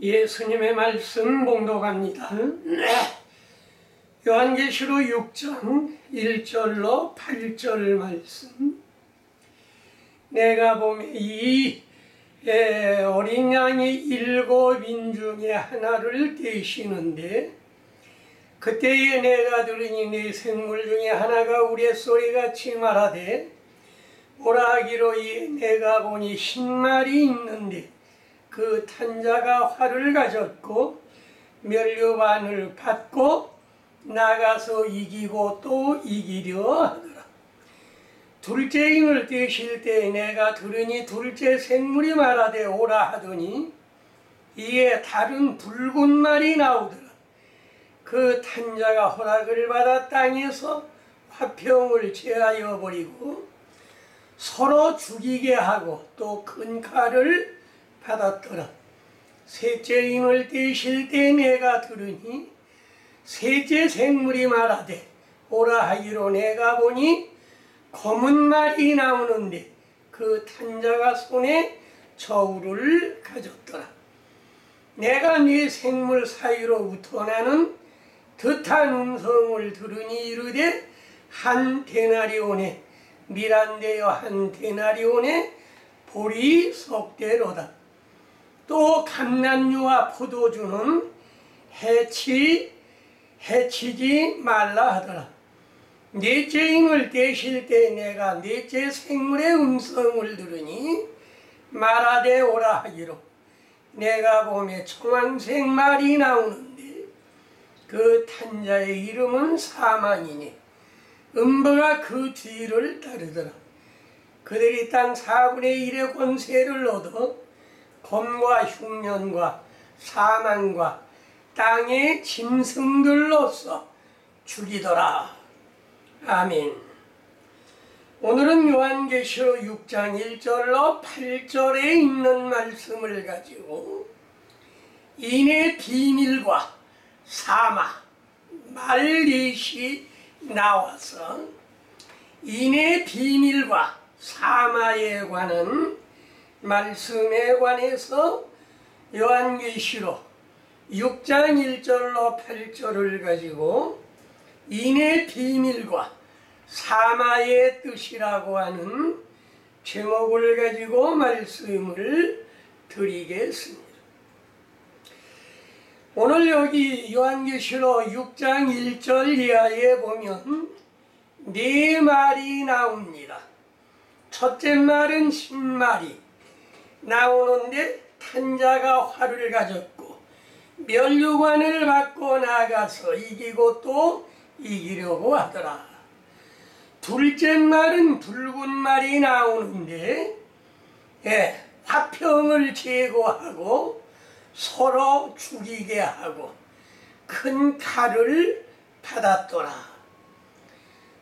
예수님의 말씀 봉독합니다. 요한계시록 6장 1절로 8절 말씀. 내가 보면 이 어린 양이 일곱인 중에 하나를 떼시는데, 그때에 내가 들으니 네 생물 중에 하나가 우레소리같이 말하되 오라 하기로 이에 내가 보니 10마리 있는데 그 탄자가 활을 가졌고 면류관을 받고 나가서 이기고 또 이기려 하더라. 둘째 인을 떼실 때 내가 들으니 둘째 생물이 말하되 오라 하더니 이에 다른 붉은 말이 나오더라. 그 탄자가 허락을 받아 땅에서 화평을 제하여 버리고 서로 죽이게 하고 또 큰 칼을 받았더라. 셋째 인을 떼실 때 내가 들으니 셋째 생물이 말하되 오라 하기로 내가 보니 검은 말이 나오는데 그 탄자가 손에 저울을 가졌더라. 내가 네 생물 사이로부터 나는 뜻한 음성을 들으니 이르되 한 데나리온에 미란되어 한 데나리온에 보리 석대로다. 또 감람류와 포도주는 해치지 말라 하더라. 넷째 인을 떼실 때 내가 넷째 생물의 음성을 들으니 말하되 오라 하기로 내가 보매 청황색 말이 나오는데 그 탄자의 이름은 사망이니 음부가 그 뒤를 따르더라. 그들이 땅 4분의 1의 권세를 얻어 검과 흉년과 사망과 땅의 짐승들로서 죽이더라. 아멘. 오늘은 요한계시록 6장 1절로 8절에 있는 말씀을 가지고 인의 비밀과 사마, 말릿이 나와서 인의 비밀과 사마에 관한 말씀에 관해서 요한계시록 6장 1절로 8절을 가지고 인의 비밀과 사마의 뜻이라고 하는 제목을 가지고 말씀을 드리겠습니다. 오늘 여기 요한계시록 6장 1절 이하에 보면 네 말이 나옵니다. 첫째 말은 10마리 나오는데 탄자가 활을 가졌고 면류관을 받고 나가서 이기고 또 이기려고 하더라. 둘째 말은 붉은 말이 나오는데 화평을 제거하고 서로 죽이게 하고 큰 칼을 받았더라.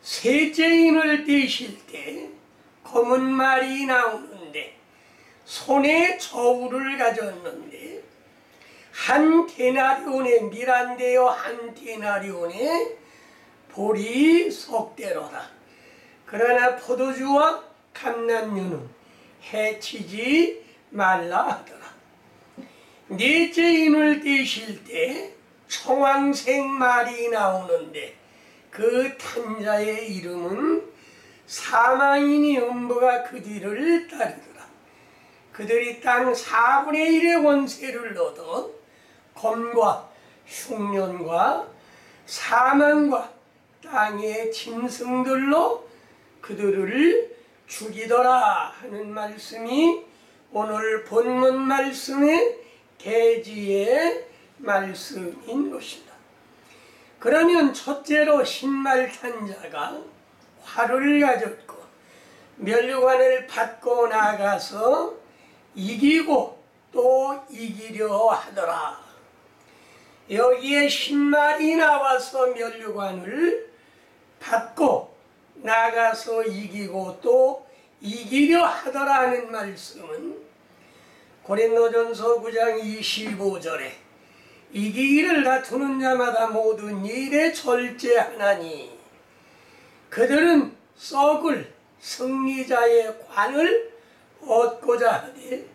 셋째 인을 떼실 때 검은 말이 나오는데 손에 저울을 가졌는데 한 데나리온에 미란되어 한 데나리온에 보리 석대로다. 그러나 포도주와 감람류는 해치지 말라 하더라. 넷째 인을 떼실 때 청황색 말이 나오는데 그 탄자의 이름은 사망이니 음부가 그 뒤를 따르더라. 그들이 땅 4분의 1의 권세를 얻어 검과 흉년과 사망과 땅의 짐승들로 그들을 죽이더라 하는 말씀이 오늘 본문 말씀의 대지의 말씀인 것입니다. 그러면 첫째로 신말탄자가 활을 가졌고 면류관을 받고 나가서 이기고 또 이기려 하더라. 여기에 10말이 나와서 면류관을 받고 나가서 이기고 또 이기려 하더라는 말씀은 고린도전서 9장 25절에 이기기를 다투는 자마다 모든 일에 절제하나니 그들은 썩을 승리자의 관을 얻고자 하되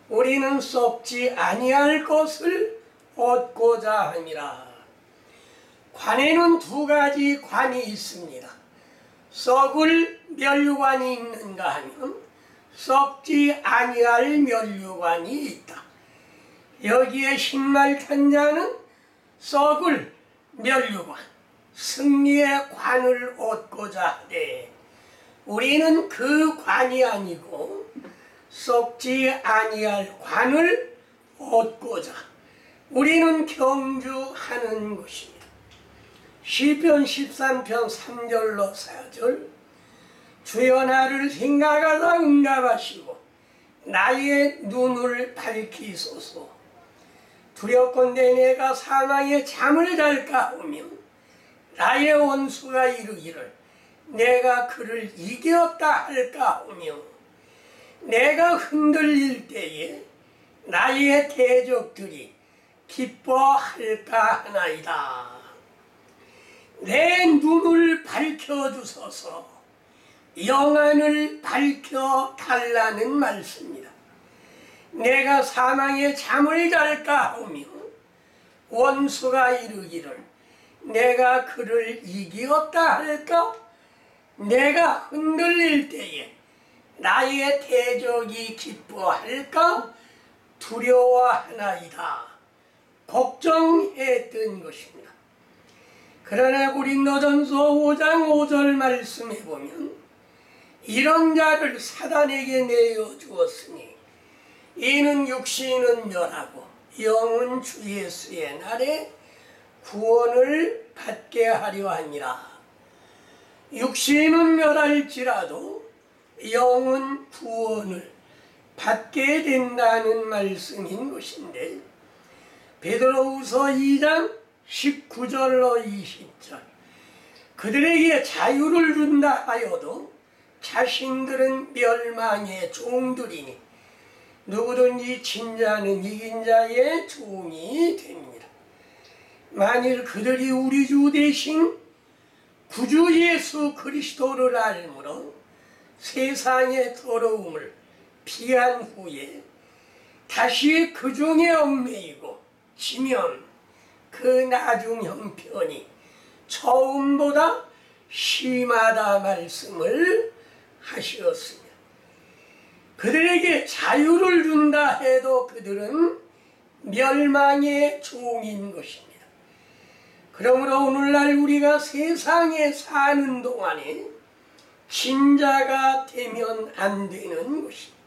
우리는 썩지 아니할 것을 얻고자 함이라. 관에는 두 가지 관이 있습니다. 썩을 면류관이 있는가 하면 썩지 아니할 면류관이 있다. 여기에 신말탄 자는 썩을 면류관, 승리의 관을 얻고자 하되 우리는 그 관이 아니고 썩지 아니할 관을 얻고자 우리는 경주하는 것입니다. 시편 13편 3절로 4절 주여 나를 생각하사 응답하시고 나의 눈을 밝히소서. 두렵건대 내가 사망의 잠을 잘까 하며 나의 원수가 이르기를 내가 그를 이겼다 할까 하며 내가 흔들릴 때에 나의 대적들이 기뻐할까 하나이다. 내 눈을 밝혀주소서. 영안을 밝혀달라는 말씀입니다. 내가 사망의 잠을 잘까 하며 원수가 이르기를 내가 그를 이기었다 할까? 내가 흔들릴 때에 나의 대적이 기뻐할까? 두려워하나이다. 걱정했던 것입니다. 그러나 고린도전서 5장 5절 말씀해 보면 이런 자를 사단에게 내어주었으니 이는 육신은 멸하고 영은 주 예수의 날에 구원을 받게 하려 함이라. 육신은 멸할지라도 영은 구원을 받게 된다는 말씀인 것인데 베드로후서 2장 19절로 20절 그들에게 자유를 준다 하여도 자신들은 멸망의 종들이니 누구든지 진 자는 이긴 자의 종이 됩니다. 만일 그들이 우리 주 대신 구주 예수 그리스도를 알므로 세상의 더러움을 피한 후에 다시 그 중에 얽매이고 지면 그 나중 형편이 처음보다 심하다 말씀을 하시었습니다. 그들에게 자유를 준다 해도 그들은 멸망의 종인 것입니다. 그러므로 오늘날 우리가 세상에 사는 동안에 진자가 되면 안 되는 것입니다.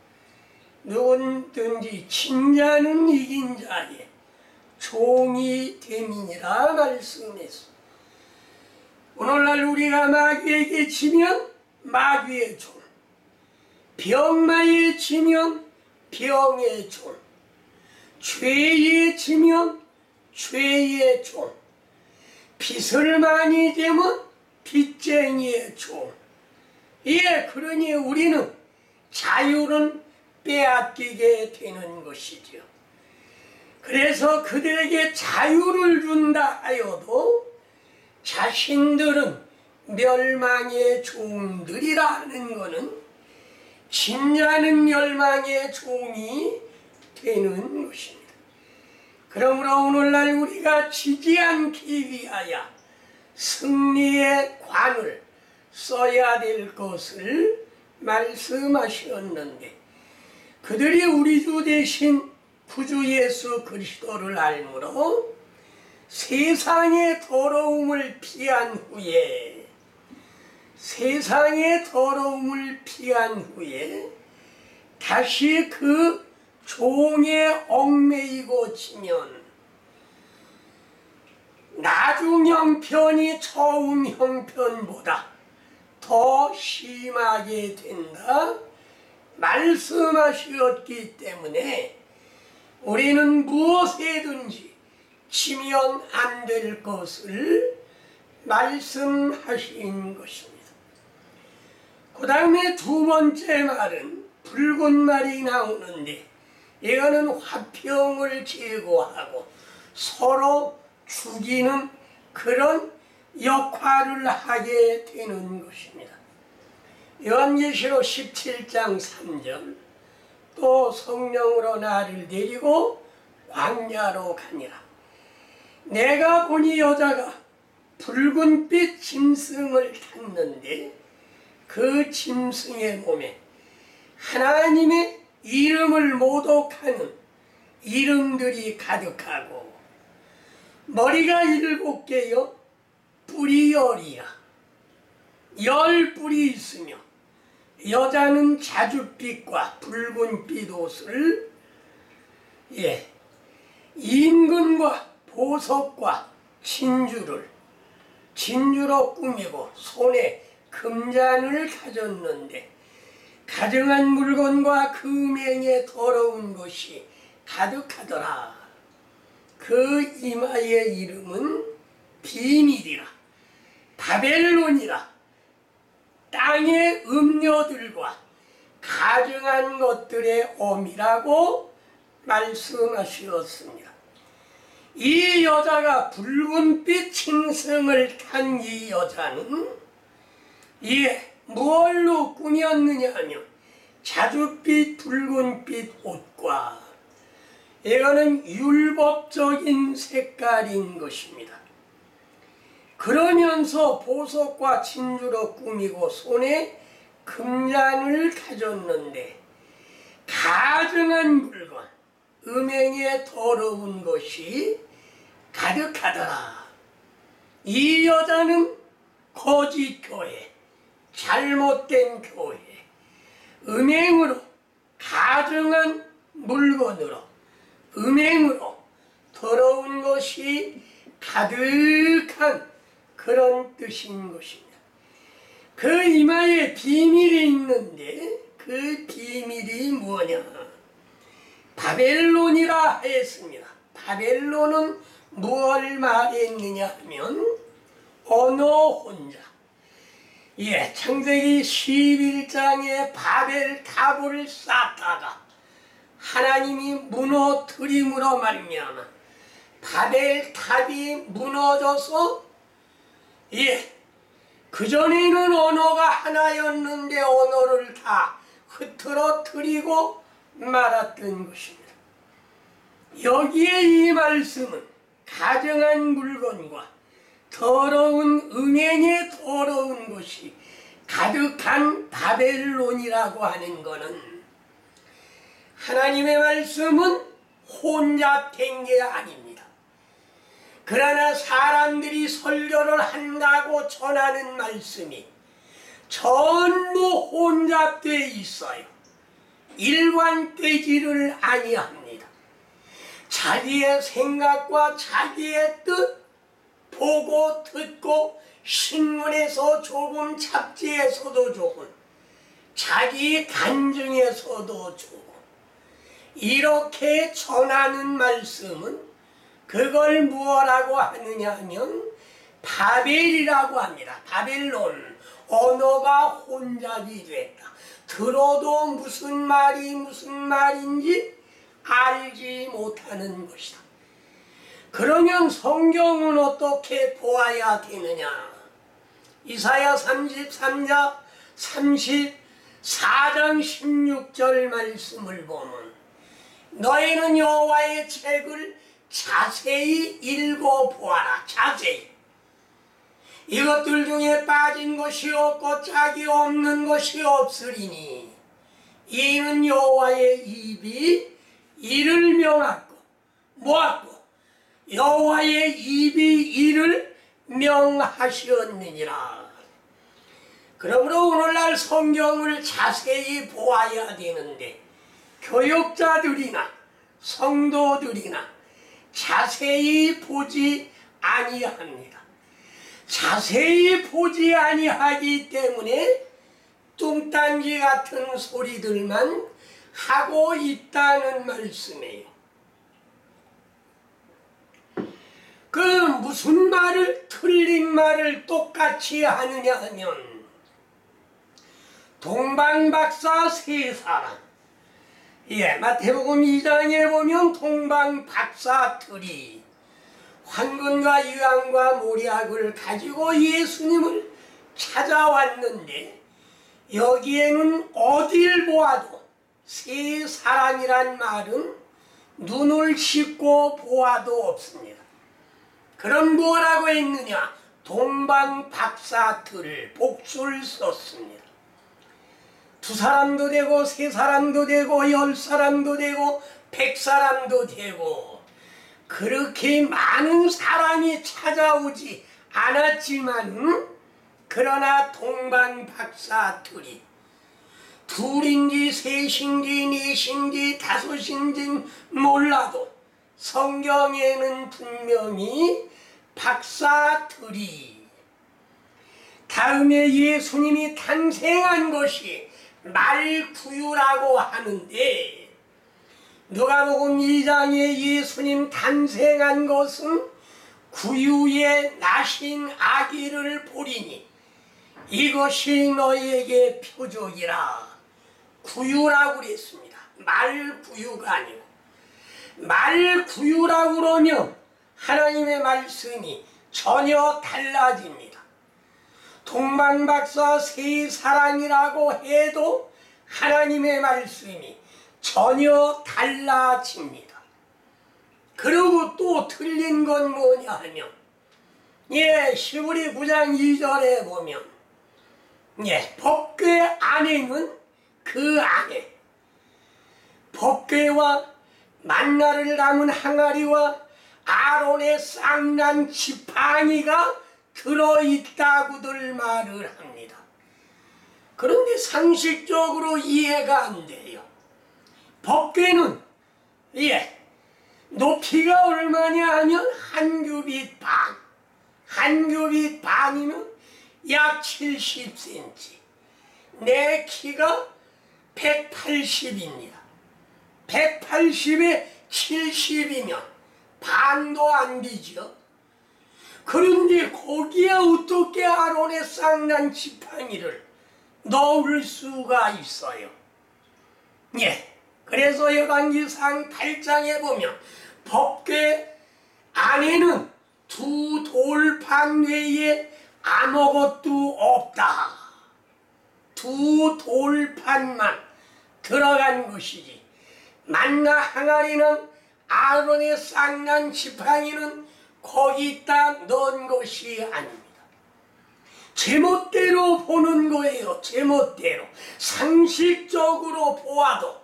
누구든지 진자는 이긴 자의 종이 됨이니라 말씀했습니다. 오늘날 우리가 마귀에게 지면 마귀의 종, 병마에 지면 병의 종, 죄에 지면 죄의 종, 빚을 많이 되면 빚쟁이의 종. 예, 그러니 우리는 자유는 빼앗기게 되는 것이죠. 그래서 그들에게 자유를 준다 하여도 자신들은 멸망의 종들이라는 것은 진자는 멸망의 종이 되는 것입니다. 그러므로 오늘날 우리가 지지 않기 위하여 승리의 관을 써야 될 것을 말씀하셨는데 그들이 우리 주 대신 구주 예수 그리스도를 알므로 세상의 더러움을 피한 후에 다시 그 종에 얽매이고 지면 나중 형편이 처음 형편보다 더 심하게 된다 말씀하셨기 때문에 우리는 무엇에든지 지면 안 될 것을 말씀하신 것입니다. 그 다음에 두 번째 말은 붉은 말이 나오는데 이거는 화평을 제거하고 서로 죽이는 그런 역할을 하게 되는 것입니다. 요한계시록 17장 3절 또 성령으로 나를 데리고 광야로 가니라. 내가 보니 여자가 붉은빛 짐승을 탔는데 그 짐승의 몸에 하나님의 이름을 모독하는 이름들이 가득하고 머리가 7개요 뿔이 10이야 10뿔이 있으며 여자는 자줏빛과 붉은빛 옷을 임금과 보석과 진주로 꾸미고 손에 금잔을 가졌는데 가증한 물건과 금행에 더러운 것이 가득하더라. 그 이마의 이름은 비밀이라 바벨론이라 땅의 음녀들과 가증한 것들의 엄이라고 말씀하셨습니다. 이 여자가 붉은빛 짐승을 탄 이 여자는 무엇로 꾸몄느냐 하면 자줏빛 붉은빛 옷과 이거는 율법적인 색깔인 것입니다. 그러면서 보석과 진주로 꾸미고 손에 금잔을 가졌는데 가증한 물건, 음행에 더러운 것이 가득하더라. 이 여자는 거짓 교회, 잘못된 교회, 음행으로, 가증한 물건으로, 음행으로 더러운 것이 가득한 그런 뜻인 것입니다. 그 이마에 비밀이 있는데 그 비밀이 뭐냐? 바벨론이라 했습니다. 바벨론은 무엇을 말했느냐 하면 언어 혼자. 창세기 11장에 바벨탑을 쌓다가 하나님이 무너뜨림으로 말미암아 바벨탑이 무너져서 그전에는 언어가 하나였는데 언어를 다 흐트러뜨리고 말았던 것입니다. 여기에 이 말씀은 가증한 물건과 더러운 음행에 더러운 것이 가득한 바벨론이라고 하는 것은 하나님의 말씀은 혼잡된 게 아닙니다. 그러나 사람들이 설교를 한다고 전하는 말씀이 전부 혼잡되어 있어요. 일관되지를 아니합니다. 자기의 생각과 자기의 뜻, 보고 듣고 신문에서 조금, 잡지에서도 조금, 자기 간증에서도 조금 이렇게 전하는 말씀은 그걸 무엇라고 하느냐 하면 바벨이라고 합니다. 바벨론, 언어가 혼잡이 됐다. 들어도 무슨 말인지 알지 못하는 것이다. 그러면 성경은 어떻게 보아야 되느냐? 이사야 33장 34장 16절 말씀을 보면 너희는 여호와의 책을 자세히 읽어보아라. 자세히. 이것들 중에 빠진 것이 없고 짝이 없는 것이 없으리니 이는 여호와의 입이 이를 명하고 모았고 여호와의 입이 이를 명하셨느니라. 그러므로 오늘날 성경을 자세히 보아야 되는데 교육자들이나 성도들이나 자세히 보지 아니합니다. 자세히 보지 아니하기 때문에 뚱딴지 같은 소리들만 하고 있다는 말씀이에요. 그 무슨 말을 틀린 말을 똑같이 하느냐 하면 동방박사 세 사람, 마태복음 2장에 보면 동방박사들이 황금과 유황과 모략을 가지고 예수님을 찾아왔는데 여기에는 어딜 보아도 새 사랑이란 말은 눈을 씻고 보아도 없습니다. 그럼 뭐라고 했느냐? 동방박사틀 복수를 썼습니다. 두 사람도 되고 세 사람도 되고 10사람도 되고 100사람도 되고 그렇게 많은 사람이 찾아오지 않았지만 그러나 동방박사틀이 둘인지 셋인지 넷인지 다섯인지 몰라도 성경에는 분명히 박사틀이 다음에 예수님이 탄생한 것이 말구유라고 하는데 누가복음 2장에 예수님 탄생한 것은 구유에 나신 아기를 보리니 이것이 너희에게 표적이라. 구유라고 그랬습니다. 말구유가 아니고 말구유라고 그러면 하나님의 말씀이 전혀 달라집니다. 동방박사 새 사랑이라고 해도 하나님의 말씀이 전혀 달라집니다. 그리고 또 틀린 건 뭐냐 하면 시브리 9장 2절에 보면 법궤 안에는 그 안에 법궤와 만나를 담은 항아리와 아론의 쌍난 지팡이가 들어있다고들 말을 합니다. 그런데 상식적으로 이해가 안 돼요. 법궤는 높이가 얼마냐 하면 한 규빗 반, 한 규빗 반이면 약 70cm. 내 키가 180입니다. 180에 70이면 반도 안 되죠. 그런데 거기에 어떻게 아론의 쌍난 지팡이를 넣을 수가 있어요? 그래서 열왕기상 8장에 보면 법궤 안에는 두 돌판 외에 아무것도 없다. 두 돌판만 들어간 것이지 만나 항아리는 아론의 쌍난 지팡이는 거기다 넣은 것이 아닙니다. 제멋대로 보는 거예요. 제멋대로. 상식적으로 보아도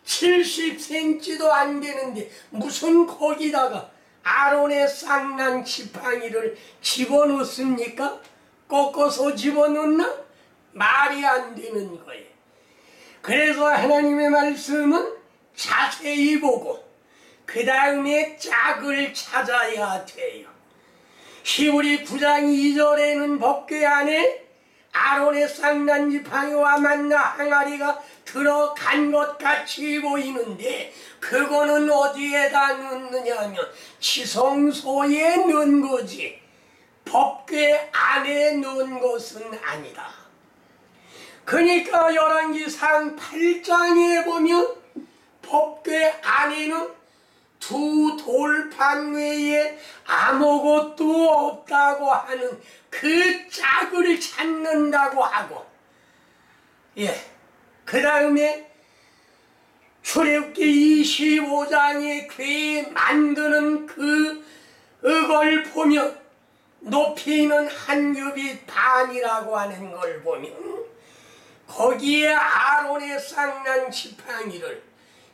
70cm도 안 되는데 무슨 거기다가 아론의 쌍난 지팡이를 집어넣습니까? 꺾어서 집어넣나? 말이 안 되는 거예요. 그래서 하나님의 말씀은 자세히 보고 그 다음에 짝을 찾아야 돼요. 히브리 9장 2절에는 법궤 안에 아론의 쌍난 지팡이와 만나 항아리가 들어간 것 같이 보이는데 그거는 어디에다 넣느냐 하면 지성소에 넣은 거지 법궤 안에 넣은 것은 아니다. 그러니까 열왕기상 8장에 보면 법궤 안에는 두 돌판 외에 아무것도 없다고 하는 그 짝을 찾는다고 하고 그 다음에 출애굽기 25장에 궤 만드는 그걸 보면 높이는 한 규빗 반이라고 하는 걸 보면 거기에 아론의 쌍난 지팡이를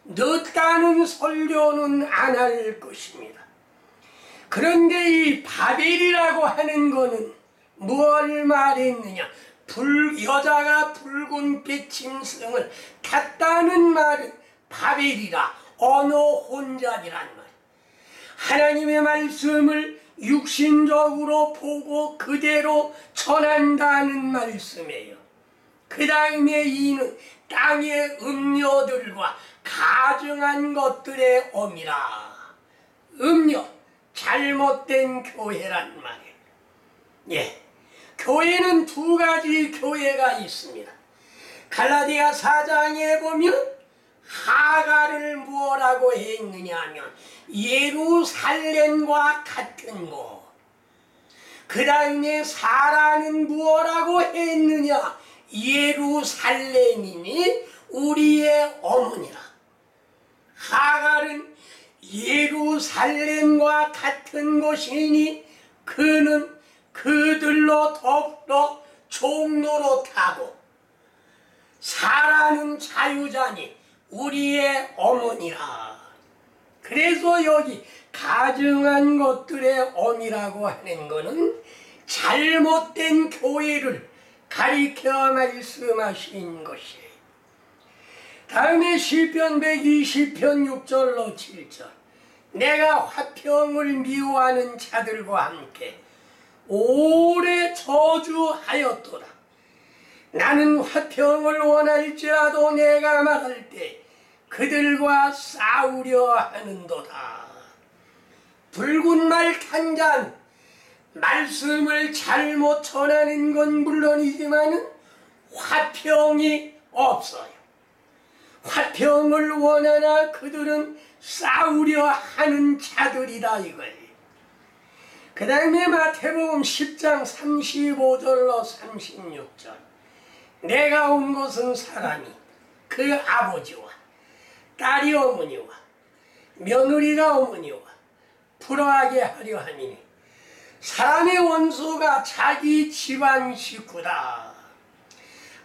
넣었다는 설교는 안 할 것입니다. 그런데 이 바벨이라고 하는 거는 뭘 말했느냐? 여자가 붉은 빛짐승을 탔다는 말은 바벨이라 언어 혼잡이란 말. 하나님의 말씀을 육신적으로 보고 그대로 전한다는 말씀이에요. 그 다음에 이는 땅의 음료들과 가증한 것들의 엄이라. 음료, 잘못된 교회란 말이에요. 교회는 두 가지 교회가 있습니다. 갈라디아 4장에 보면 하가를 뭐라고 했느냐 하면 예루살렘과 같은 곳. 그 다음에 사라는 뭐라고 했느냐? 예루살렘이니 우리의 어머니라. 하갈은 예루살렘과 같은 곳이니 그는 그들로 더불어 종로로 타고, 사라는 자유자니 우리의 어머니라. 그래서 여기 가증한 것들의 어미라고 하는 것은 잘못된 교회를 가리켜 말씀하신 것이에요. 다음에 시편 120편 6절로 7절. 내가 화평을 미워하는 자들과 함께 오래 저주하였도다. 나는 화평을 원할지라도 내가 말할 때 그들과 싸우려 하는도다. 붉은 말 탄 자는 말씀을 잘못 전하는 건 물론이지만 화평이 없어요. 화평을 원하나 그들은 싸우려 하는 자들이다 이거예요. 그 다음에 마태복음 10장 35절로 36절. 내가 온 것은 사람이 그 아버지와 딸이 어머니와 며느리가 어머니와 불화하게 하려 하니 사람의 원수가 자기 집안 식구다.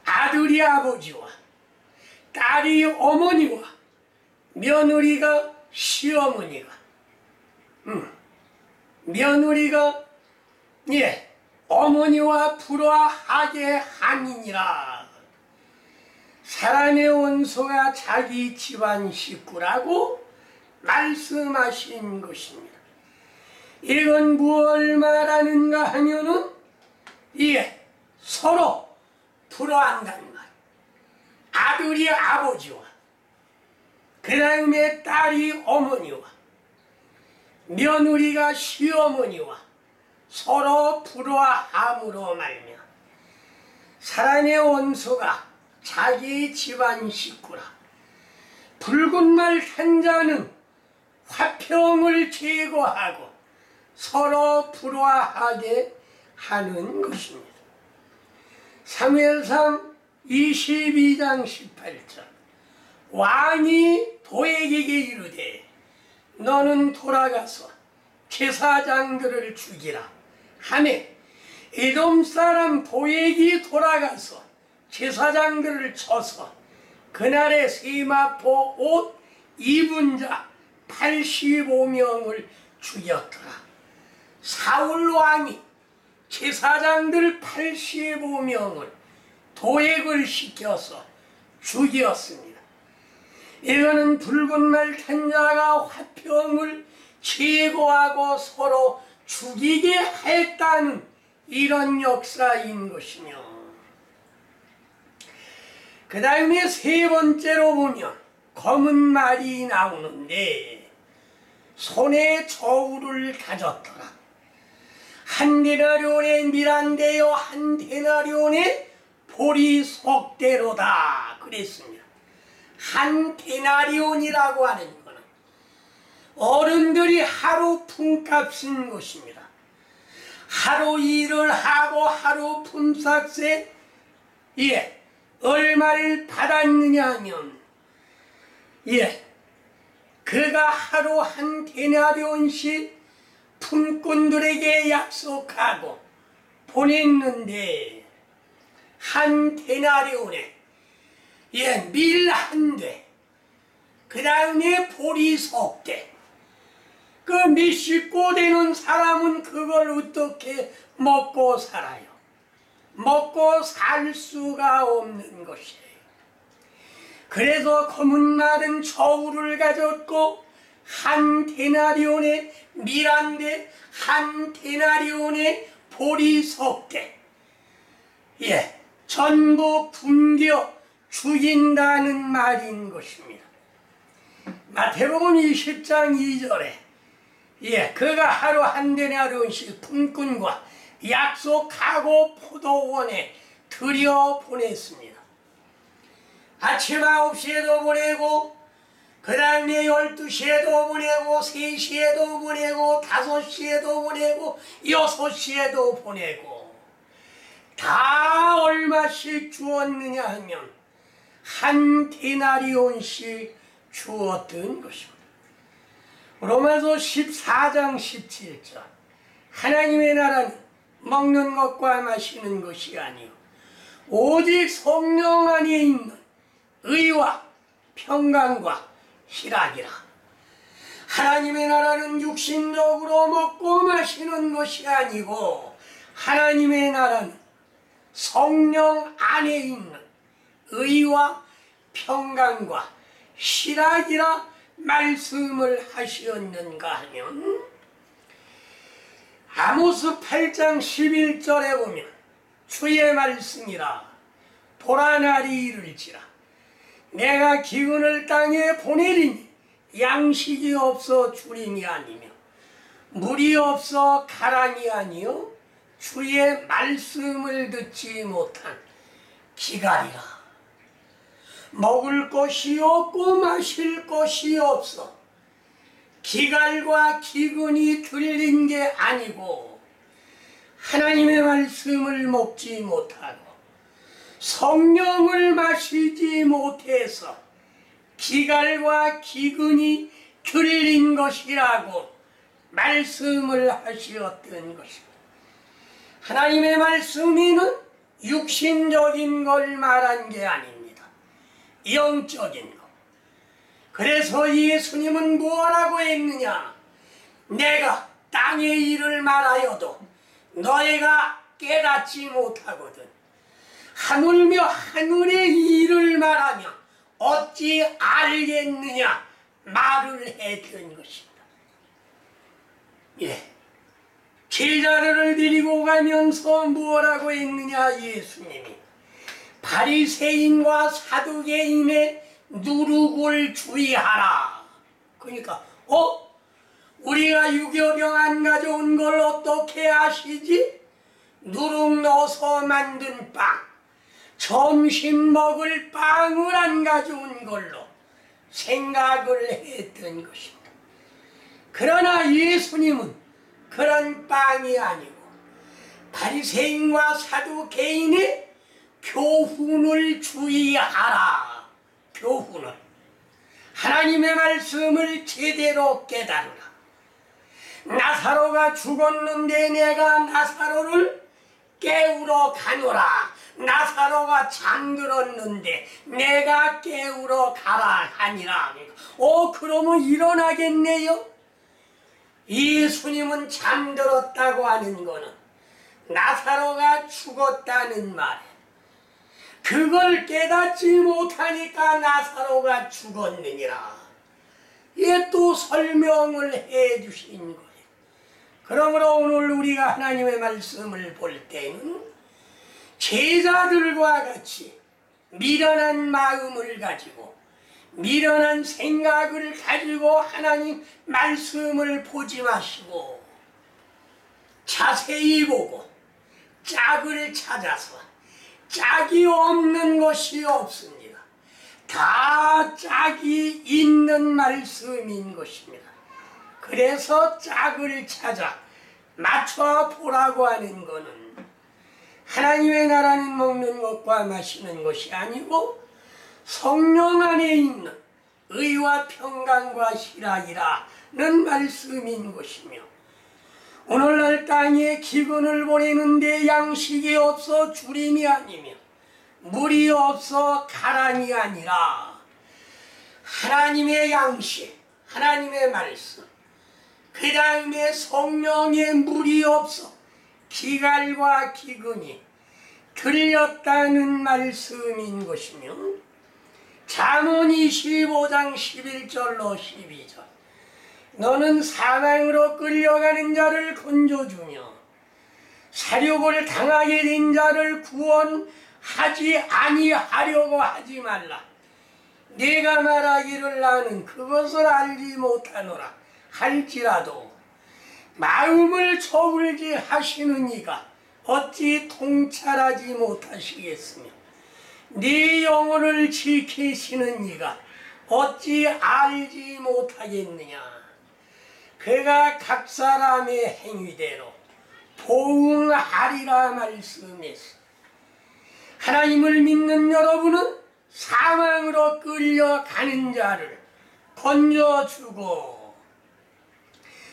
아들이 아버지와 딸이 어머니와 며느리가 시어머니가 며느리가 어머니와 불화하게 하니니라. 사람의 원수가 자기 집안 식구라고 말씀하신 것입니다. 이건 무엇을 말하는가 하면은 서로 불화한다는 말. 아들이 아버지와 그 다음에 딸이 어머니와 며느리가 시어머니와 서로 불화함으로 말며 사람의 원수가 자기 집안 식구라. 붉은 말 탄 자는 화평을 제거하고 서로 불화하게 하는 것입니다. 사무엘상 22장 18절. 왕이 도액에게 이르되 너는 돌아가서 제사장들을 죽이라 하매 에돔 사람 도액이 돌아가서 제사장들을 쳐서 그날의 세마포 옷 입은 자 85명을 죽였더라. 사울 왕이 제사장들 85명을 도액을 시켜서 죽였습니다. 이거는 붉은 말 탄 자가 화평을 제거하고 서로 죽이게 했다는 이런 역사인 것이며, 그 다음에 세 번째로 보면 검은 말이 나오는데 손에 저울을 가졌더라. 한 데나리온의 밀한대요 한 데나리온의 보리석대로다 그랬습니다. 한 데나리온이라고 하는 것은 어른들이 하루 품값인 것입니다. 하루 일을 하고 하루 품삯에 얼마를 받았느냐 하면 그가 하루 한 데나리온씩 품꾼들에게 약속하고 보냈는데 한 데나리온에 밀 한 대, 그 다음에 보리석 대, 그 몇십 고 되는 사람은 그걸 어떻게 먹고 살아요? 먹고 살 수가 없는 것이에요. 그래서 검은 말은 저울을 가졌고 한 데나리온에 밀 한 대, 한 데나리온에 보리석 대, 전부 굶겨 죽인다는 말인 것입니다. 마태복음 20장 2절에 그가 하루 한 데나리온씩 품꾼과 약속하고 포도원에 들여보냈습니다. 아침 9시에도 보내고 그 다음에 12시에도 보내고 3시에도 보내고 5시에도 보내고 6시에도 보내고 다 얼마씩 주었느냐 하면 한 데나리온씩 주었던 것입니다. 로마서 14장 17절 하나님의 나라는 먹는 것과 마시는 것이 아니요 오직 성령 안에 있는 의와 평강과 희락이라. 하나님의 나라는 육신적으로 먹고 마시는 것이 아니고 하나님의 나라는 성령 안에 있는 의와 평강과 희락이라 말씀을 하시었는가 하면 아모스 8장 11절에 보면 주의 말씀이라 보라 날이 이를지라 내가 기근을 땅에 보내리니 양식이 없어 주림이 아니며 물이 없어 가랑이 아니요 주의 말씀을 듣지 못한 기갈이라. 먹을 것이 없고 마실 것이 없어 기갈과 기근이 들린 게 아니고 하나님의 말씀을 먹지 못하고 성령을 마시지 못해서 기갈과 기근이 들린 것이라고 말씀을 하시었던 것입니다. 하나님의 말씀에는 육신적인 걸 말한 게 아닙니다. 영적인 것. 그래서 예수님은 뭐라고 했느냐? 내가 땅의 일을 말하여도 너희가 깨닫지 못하거든 하물며 하늘의 일을 말하며 어찌 알겠느냐 말을 했던 것입니다. 예, 제자를 데리고 가면서 뭐라고 했느냐? 예수님이 바리새인과 사두개인의 누룩을 주의하라. 그러니까 우리가 유교병 안 가져온 걸 어떻게 아시지? 누룩 넣어서 만든 빵, 점심 먹을 빵을 안 가져온 걸로 생각을 했던 것입니다. 그러나 예수님은 그런 빵이 아니고 바리새인과 사두개인의 교훈을 주의하라. 교훈을 하나님의 말씀을 제대로 깨달으라. 나사로가 죽었는데 내가 나사로를 깨우러 가노라. 나사로가 잠들었는데 내가 깨우러 가라 하니라. 그러면 일어나겠네요? 예수님은 잠들었다고 하는 거는 나사로가 죽었다는 말에 그걸 깨닫지 못하니까 나사로가 죽었느니라. 예, 또 설명을 해 주신 거예요. 그러므로 오늘 우리가 하나님의 말씀을 볼 때는 제자들과 같이 미련한 마음을 가지고 미련한 생각을 가지고 하나님 말씀을 보지 마시고 자세히 보고 짝을 찾아서 짝이 없는 것이 없습니다. 다 짝이 있는 말씀인 것입니다. 그래서 짝을 찾아 맞춰 보라고 하는 것은 하나님의 나라는 먹는 것과 마시는 것이 아니고 성령 안에 있는 의와 평강과 희락이라는 말씀인 것이며 오늘날 땅에 기근을 보내는데 양식이 없어 주림이 아니며 물이 없어 가랑이 아니라 하나님의 양식, 하나님의 말씀, 그 다음에 성령의 물이 없어 기갈과 기근이 들렸다는 말씀인 것이며 잠언 25장 11절로 12절 너는 사망으로 끌려가는 자를 건져주며 사륙을 당하게 된 자를 구원하지 아니하려고 하지 말라. 네가 말하기를 나는 그것을 알지 못하노라 할지라도 마음을 저울지 하시는 이가 어찌 통찰하지 못하시겠으며 네 영혼을 지키시는 이가 어찌 알지 못하겠느냐. 그가 각 사람의 행위대로 보응하리라 말씀했어. 하나님을 믿는 여러분은 사망으로 끌려가는 자를 건져주고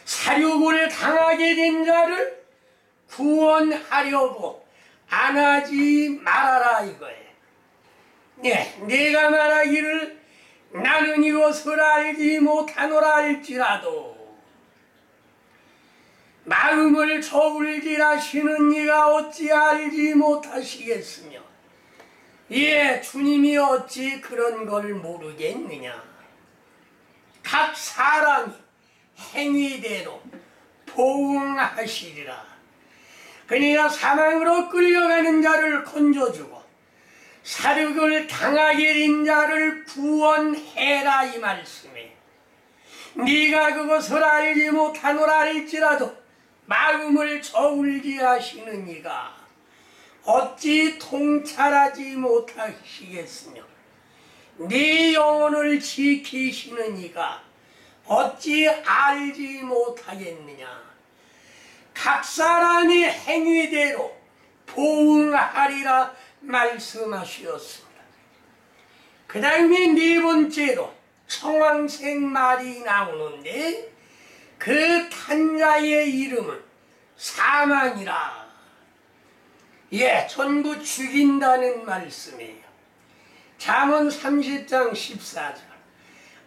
사륙을 당하게 된 자를 구원하려고 안 하지 말아라 이거예요. 네, 내가 말하기를 나는 이것을 알지 못하노라 할지라도 마음을 저울질하시는 이가 어찌 알지 못하시겠으며 예, 주님이 어찌 그런 걸 모르겠느냐. 각 사람이 행위대로 보응하시리라. 그러니까 사망으로 끌려가는 자를 건져주고 사륙을 당하게 된 자를 구원해라 이 말씀에 네가 그것을 알지 못하노라 할지라도 마음을 저울질하시는 이가 어찌 통찰하지 못하시겠으며 네 영혼을 지키시는 이가 어찌 알지 못하겠느냐. 각 사람이 행위대로 보응하리라 말씀하셨습니다. 그 다음에 네 번째로 청황색 말이 나오는데 그 탄자의 이름은 사망이라. 예, 전부 죽인다는 말씀이에요. 잠언 30장 14절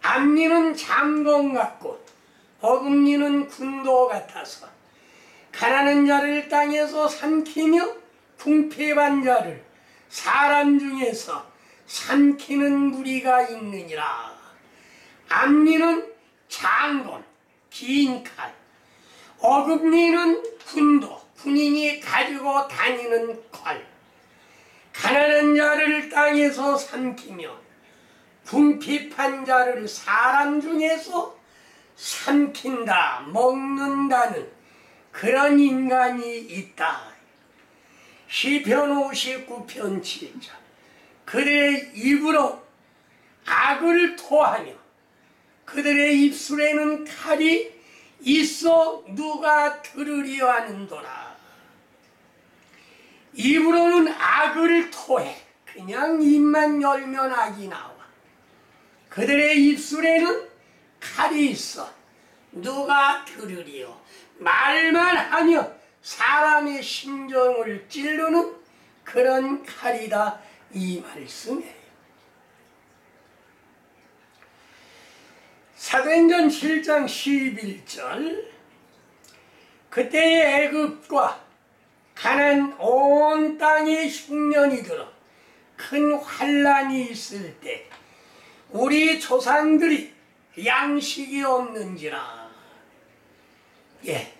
앞니는 잠검 같고 어금니는 군도 같아서 가난한 자를 땅에서 삼키며 궁핍한 자를 사람 중에서 삼키는 무리가 있느니라. 앞니는 장검, 긴 칼, 어금니는 군도, 군인이 가지고 다니는 칼. 가난한 자를 땅에서 삼키며 궁핍한 자를 사람 중에서 삼킨다, 먹는다는 그런 인간이 있다. 시편 59편 7절 그들의 입으로 악을 토하며 그들의 입술에는 칼이 있어 누가 들으려 하는도라. 입으로는 악을 토해. 그냥 입만 열면 악이 나와. 그들의 입술에는 칼이 있어 누가 들으리요. 말만 하며 사람의 심정을 찌르는 그런 칼이다 이 말씀이에요. 사도행전 7장 11절 그때의 애굽과 가나안 온 땅에 흉년이 들어 큰 환란이 있을 때 우리 조상들이 양식이 없는지라. 예,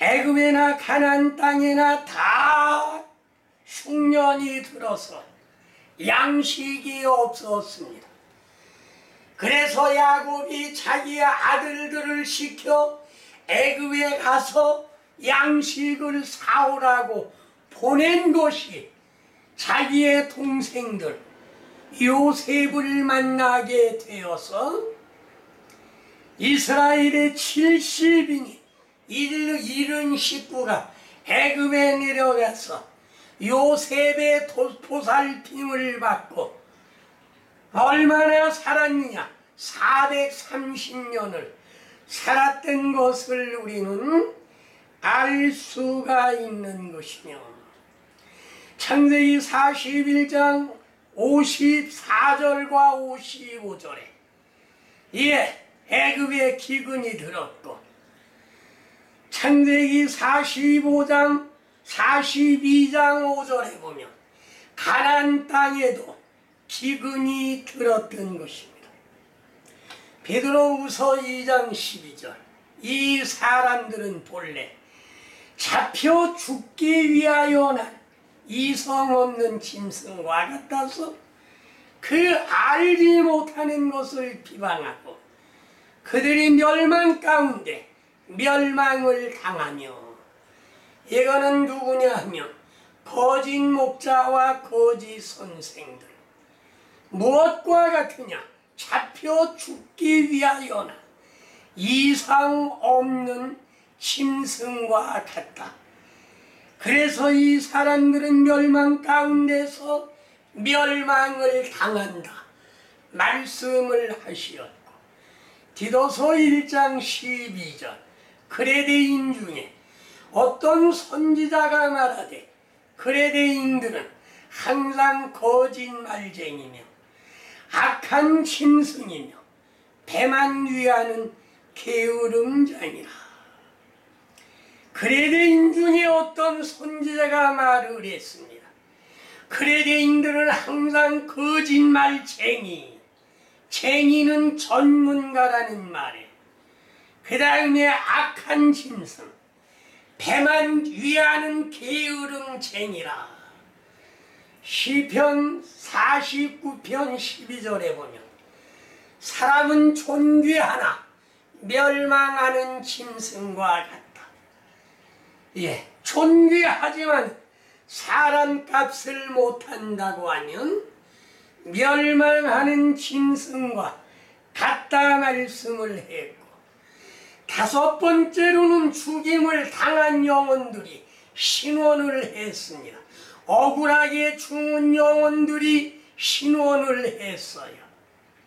애굽에나 가나안 땅에나 다 흉년이 들어서 양식이 없었습니다. 그래서 야곱이 자기의 아들들을 시켜 애굽에 가서 양식을 사오라고 보낸 것이 자기의 동생들 요셉을 만나게 되어서 이스라엘의 70인이 이른 식구가 애굽에 내려가서 요셉의 보살핌을 받고 얼마나 살았느냐 430년을 살았던 것을 우리는 알 수가 있는 것이며 창세기 41장 54절과 55절에 예, 애굽에 기근이 들었고 창세기 45장 42장 5절에 보면 가나안 땅에도 기근이 들었던 것입니다. 베드로후서 2장 12절 이 사람들은 본래 잡혀 죽기 위하여 난 이성 없는 짐승과 같아서 그 알지 못하는 것을 비방하고 그들이 멸망 가운데 멸망을 당하며 이거는 누구냐 하면 거짓 목자와 거짓 선생들 무엇과 같으냐 잡혀 죽기 위하여나 이상 없는 짐승과 같다. 그래서 이 사람들은 멸망 가운데서 멸망을 당한다 말씀을 하시었고, 디도서 1장 12절 그레데인 중에 어떤 선지자가 말하되 그레데인들은 항상 거짓말쟁이며 악한 짐승이며 배만 위하는 게으름장이라. 그레데인 중에 어떤 선지자가 말을 했습니다. 그레데인들은 항상 거짓말쟁이, 쟁이는 전문가라는 말에, 그 다음에 악한 짐승, 배만 위하는 게으름쟁이라. 시편 49편 12절에 보면 사람은 존귀하나 멸망하는 짐승과 같다. 예, 존귀하지만 사람 값을 못한다고 하면 멸망하는 짐승과 같다 말씀을 했고, 다섯 번째로는 죽임을 당한 영혼들이 신원을 했습니다. 억울하게 죽은 영혼들이 신원을 했어요.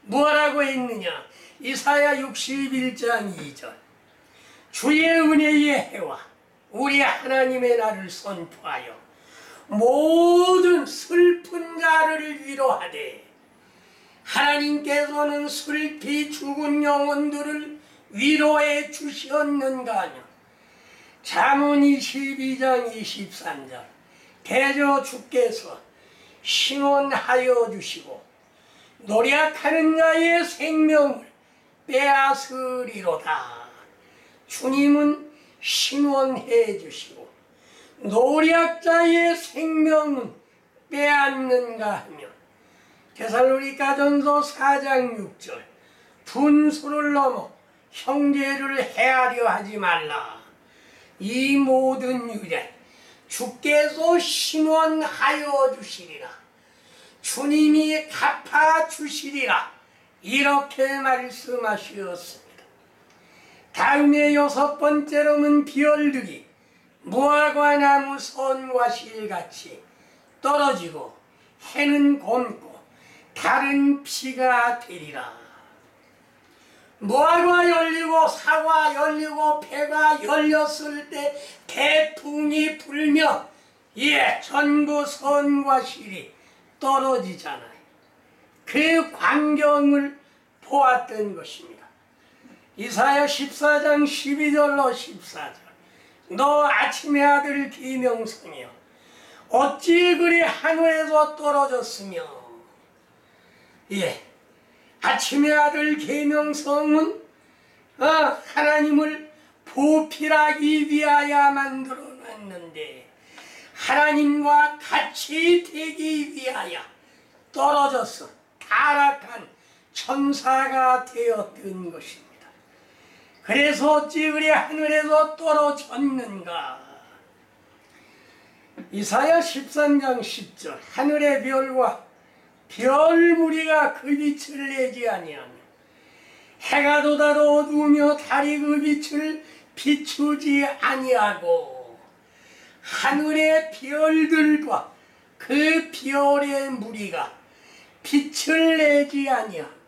뭐라고 했느냐? 이사야 61장 2절 주의 은혜의 해와 우리 하나님의 날을 선포하여 모든 슬픈 자를 위로하되, 하나님께서는 슬피 죽은 영혼들을 위로해 주셨는가 하며, 잠언 22장 23절 대저 주께서 신원하여 주시고 노력하는 자의 생명을 빼앗으리로다. 주님은 신원해 주시고 노력자의 생명은 빼앗는가 하며, 데살로니가전서 4장 6절 분수를 넘어 형제를 해하려 하지 말라. 이 모든 일에 주께서 신원하여 주시리라. 주님이 갚아 주시리라. 이렇게 말씀하셨습니다. 다음에 여섯 번째로는 비열들이 무화과 나무 선과 실같이 떨어지고 해는 곪고 달은 피가 되리라. 무화과 열리고 사과 열리고 배가 열렸을 때 태풍이 불며 전부 선과 실이 떨어지잖아요. 그 광경을 보았던 것입니다. 이사야 14장 12절로 14절 너 아침의 아들 기명성이여 어찌 그리 하늘에서 떨어졌으며. 아침의 아들 계명성은 하나님을 보필하기 위하여 만들어놨는데 하나님과 같이 되기 위하여 떨어져서 타락한 천사가 되었던 것입니다. 그래서 어찌 그리 하늘에서 떨어졌는가. 이사야 13장 10절 하늘의 별과 별 무리가 그 빛을 내지 아니하며 해가 돋아도 어두우며 달이 그 빛을 비추지 아니하고, 하늘의 별들과 그 별의 무리가 빛을 내지 아니하고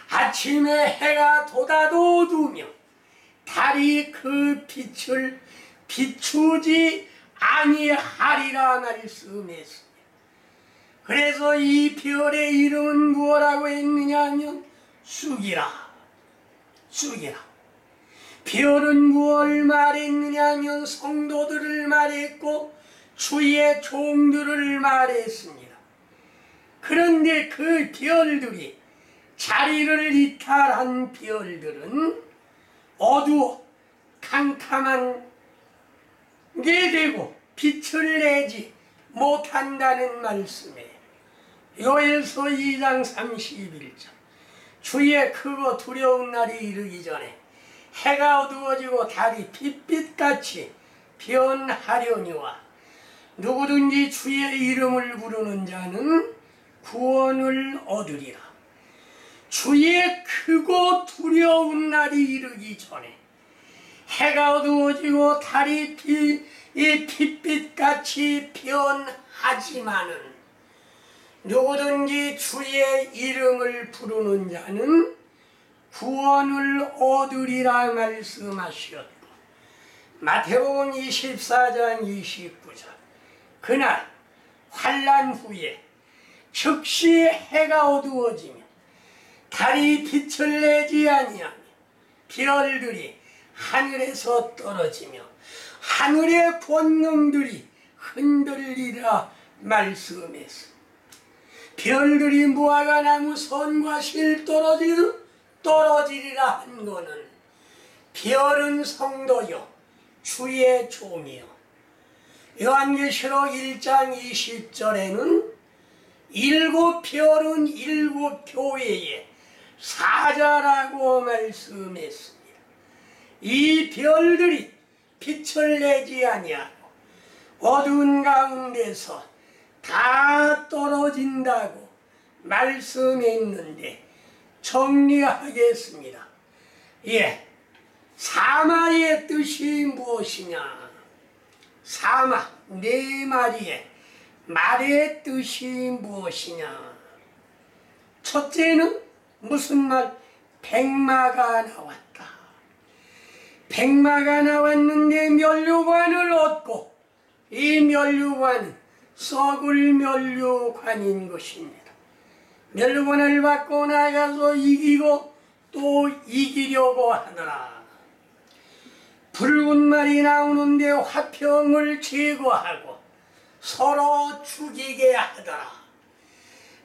아침에 해가 돋아도 어두우며 달이 그 빛을 비추지 아니하리라 말씀했습니다. 그래서 이 별의 이름은 무엇라고 했느냐 하면 쑥이라. 쑥이라. 별은 무엇을 말했느냐 하면 성도들을 말했고 주의 종들을 말했습니다. 그런데 그 별들이 자리를 이탈한 별들은 어두워 캄캄한 게 되고 빛을 내지 못한다는 말씀에 요엘서 2장 31절 주의 크고 두려운 날이 이르기 전에 해가 어두워지고 달이 빛빛같이 변하려니와 누구든지 주의 이름을 부르는 자는 구원을 얻으리라. 주의 크고 두려운 날이 이르기 전에 해가 어두워지고 달이 빛빛같이 변하지만은 누구든지 주의 이름을 부르는 자는 구원을 얻으리라 말씀하셨고, 마태복음 24장 29절. 그날 환난 후에 즉시 해가 어두워지며 달이 빛을 내지 아니하며 별들이 하늘에서 떨어지며 하늘의 권능들이 흔들리라 말씀했습니다. 별들이 무화과 나무 선과 실 떨어지리라 한 거는 별은 성도요 주의 종이요. 요한계시록 1장 20절에는 일곱 별은 일곱 교회의 사자라고 말씀했습니다. 이 별들이 빛을 내지 아니하고 어두운 가운데서 다 떨어진다고 말씀했는데 정리하겠습니다. 사마의 뜻이 무엇이냐? 사마, 네 마리의 말의 뜻이 무엇이냐? 첫째는 무슨 말? 백마가 나왔다. 백마가 나왔는데 면류관을 얻고, 이 면류관은 썩을 면류관인 것입니다. 면류관을 받고 나가서 이기고 또 이기려고 하더라. 붉은 말이 나오는데 화평을 제거하고 서로 죽이게 하더라.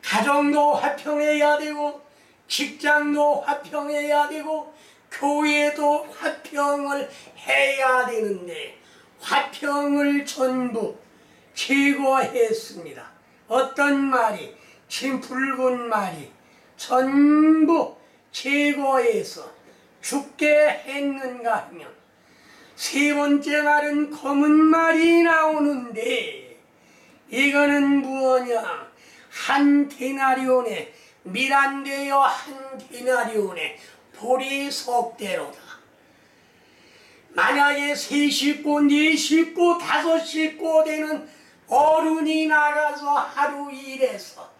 가정도 화평해야 되고 직장도 화평해야 되고 교회도 화평을 해야 되는데 화평을 전부 제거했습니다. 어떤 말이? 지금 붉은 말이 전부 제거해서 죽게 했는가 하면, 세 번째 말은 검은 말이 나오는데 이거는 무엇이냐? 한 데나리온에 밀안되어 한 데나리온에 보리 속대로다. 만약에 세 식구, 네 식구, 다섯 식구 되는 어른이 나가서 하루 일해서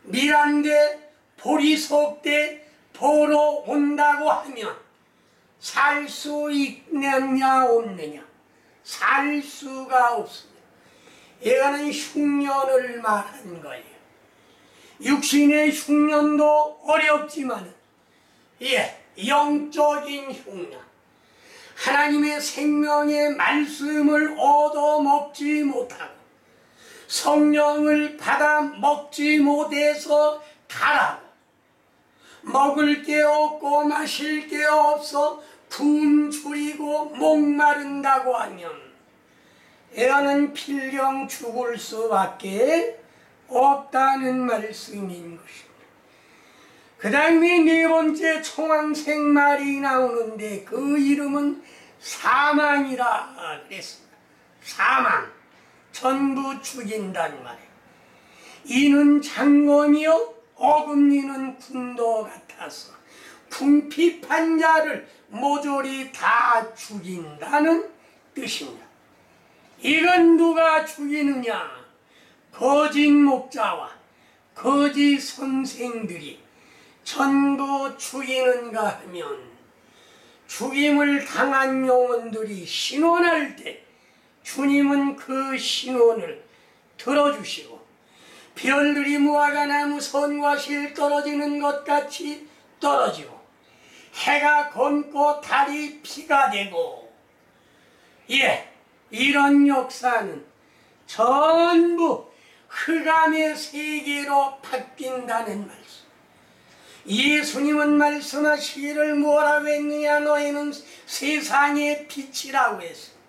밀안대 보리 속대 보러 온다고 하면 살 수 있느냐 없느냐? 살 수가 없습니다. 이거는 흉년을 말한 거예요. 육신의 흉년도 어렵지만 영적인 흉년, 하나님의 생명의 말씀을 얻어 먹지 못하고 성령을 받아 먹지 못해서 가라고, 먹을 게 없고 마실 게 없어 굶주리고 목마른다고 하면 애는 필경 죽을 수밖에 없다는 말씀인 것입니다. 그 다음에 네 번째 청황색 말이 나오는데 그 이름은 사망이라 그랬습니다. 사망, 전부 죽인단 말이에요. 이는 장검이요 어금니는 군도 같아서 궁핍한 자를 모조리 다 죽인다는 뜻입니다. 이건 누가 죽이느냐? 거짓 목자와 거짓 선생들이 전부 죽이는가 하면, 죽임을 당한 영혼들이 신원할 때 주님은 그 신원을 들어주시고 별들이 무화과 나무 선과 실 떨어지는 것 같이 떨어지고 해가 검고 달이 피가 되고, 이런 역사는 전부 흑암의 세계로 바뀐다는 말씀. 예수님은 말씀하시기를 뭐라고 했느냐? 너희는 세상의 빛이라고 했습니다.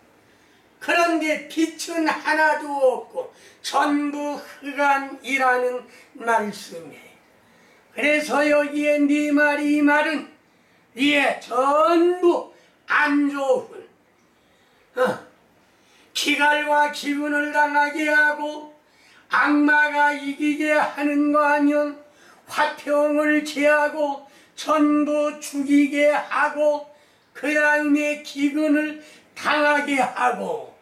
그런데 빛은 하나도 없고 전부 흑암이라는 말씀이에요. 그래서 여기에 네 말이, 이 말은 전부 안 좋은 기갈과 기근을 당하게 하고 악마가 이기게 하는 거 하면 화평을 제하고 전부 죽이게 하고 그 다음에 기근을 당하게 하고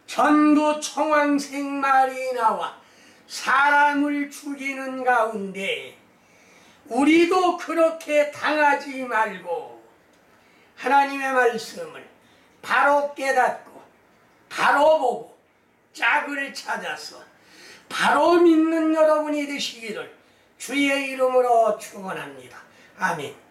전부 청황색 말이 나와 사람을 죽이는 가운데 우리도 그렇게 당하지 말고 하나님의 말씀을 바로 깨닫고 바로 보고 짝을 찾아서 바로 믿는 여러분이 되시기를 주의 이름으로 축원합니다. 아멘.